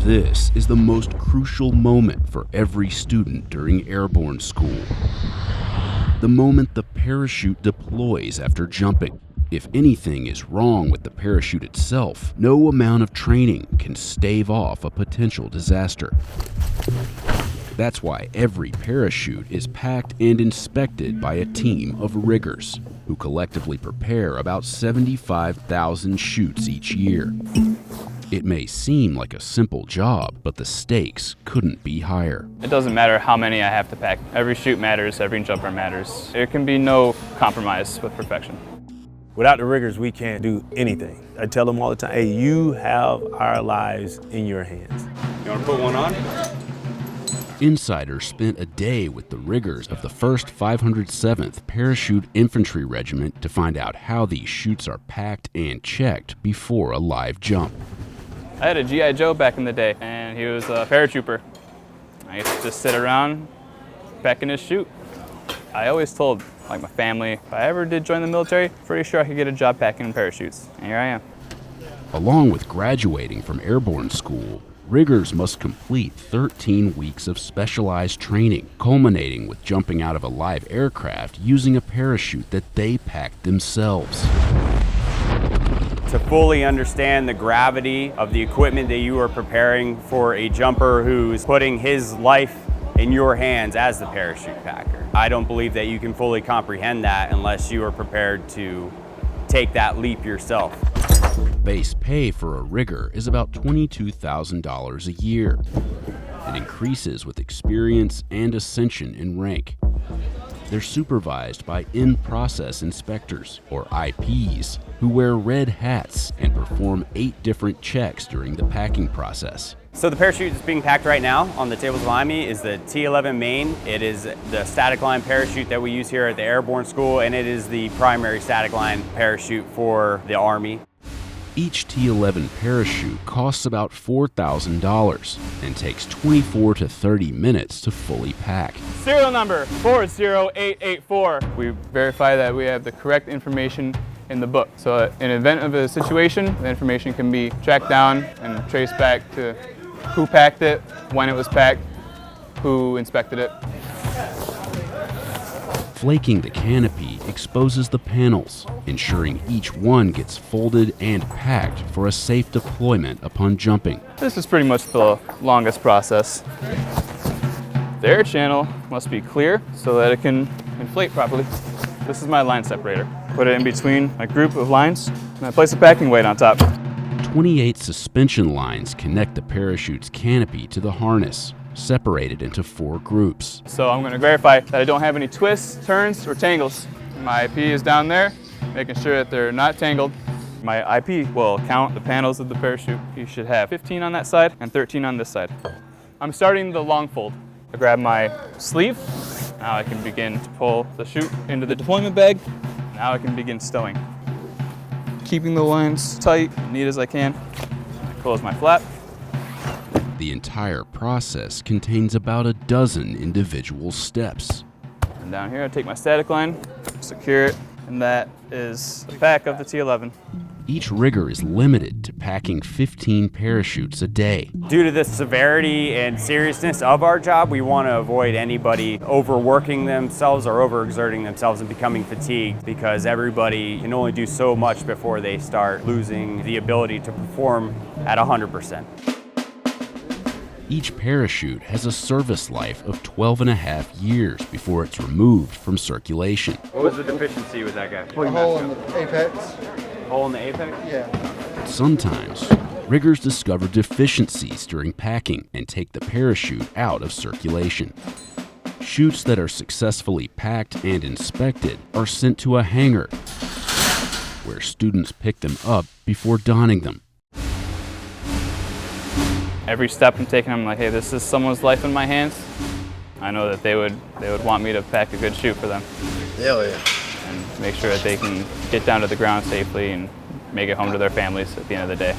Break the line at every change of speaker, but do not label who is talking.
This is the most crucial moment for every student during Airborne School. The moment the parachute deploys after jumping. If anything is wrong with the parachute itself, no amount of training can stave off a potential disaster. That's why every parachute is packed and inspected by a team of riggers, who collectively prepare about 75,000 chutes each year. It may seem like a simple job, but the stakes couldn't be higher.
It doesn't matter how many I have to pack. Every chute matters, every jumper matters. There can be no compromise with perfection.
Without the riggers, we can't do anything. I tell them all the time, hey, you have our lives in your hands.
You want to put one on?
Insiders spent a day with the riggers of the 1st 507th Parachute Infantry Regiment to find out how these chutes are packed and checked before a live jump.
I had a G.I. Joe back in the day, and he was a paratrooper. I used to just sit around packing his chute. I always told my family, if I ever did join the military, pretty sure I could get a job packing parachutes. And here I am.
Along with graduating from Airborne School, riggers must complete 13 weeks of specialized training, culminating with jumping out of a live aircraft using a parachute that they packed themselves.
To fully understand the gravity of the equipment that you are preparing for a jumper who's putting his life in your hands as the parachute packer. I don't believe that you can fully comprehend that unless you are prepared to take that leap yourself.
Base pay for a rigger is about $22,000 a year. It increases with experience and ascension in rank. They're supervised by in-process inspectors, or IPs, who wear red hats and perform 8 different checks during the packing process.
So the parachute that's being packed right now on the tables behind me is the T11 main. It is the static line parachute that we use here at the Airborne School, and it is the primary static line parachute for the Army.
Each T11 parachute costs about $4,000 and takes 24 to 30 minutes to fully pack.
Serial number 40884. We verify that we have the correct information in the book. So in event of a situation, the information can be tracked down and traced back to who packed it, when it was packed, who inspected it.
Flaking the canopy exposes the panels, ensuring each one gets folded and packed for a safe deployment upon jumping.
This is pretty much the longest process. The air channel must be clear so that it can inflate properly. This is my line separator. Put it in between a group of lines, and I place a packing weight on top.
28 suspension lines connect the parachute's canopy to the harness, separated into 4 groups.
So I'm going to verify that I don't have any twists, turns, or tangles. My IP is down there, making sure that they're not tangled. My IP will count the panels of the parachute. You should have 15 on that side and 13 on this side. I'm starting the long fold. I grab my sleeve. Now I can begin to pull the chute into the deployment bag. Now I can begin stowing. Keeping the lines tight, neat as I can. Close my flap.
The entire process contains about a dozen individual steps.
And down here I take my static line, secure it, and that is the pack of the T11.
Each rigger is limited to packing 15 parachutes a day.
Due to the severity and seriousness of our job, we want to avoid anybody overworking themselves or overexerting themselves and becoming fatigued, because everybody can only do so much before they start losing the ability to perform at 100%.
Each parachute has a service life of 12.5 years before it's removed from circulation.
What was the deficiency with that guy?
A hole in the apex.
Hole in the apex?
Yeah.
Sometimes, riggers discover deficiencies during packing and take the parachute out of circulation. Chutes that are successfully packed and inspected are sent to a hangar, where students pick them up before donning them.
Every step I'm taking, I'm like, hey, this is someone's life in my hands. I know that they would want me to pack a good chute for them.
Hell yeah.
And make sure that they can get down to the ground safely and make it home to their families at the end of the day.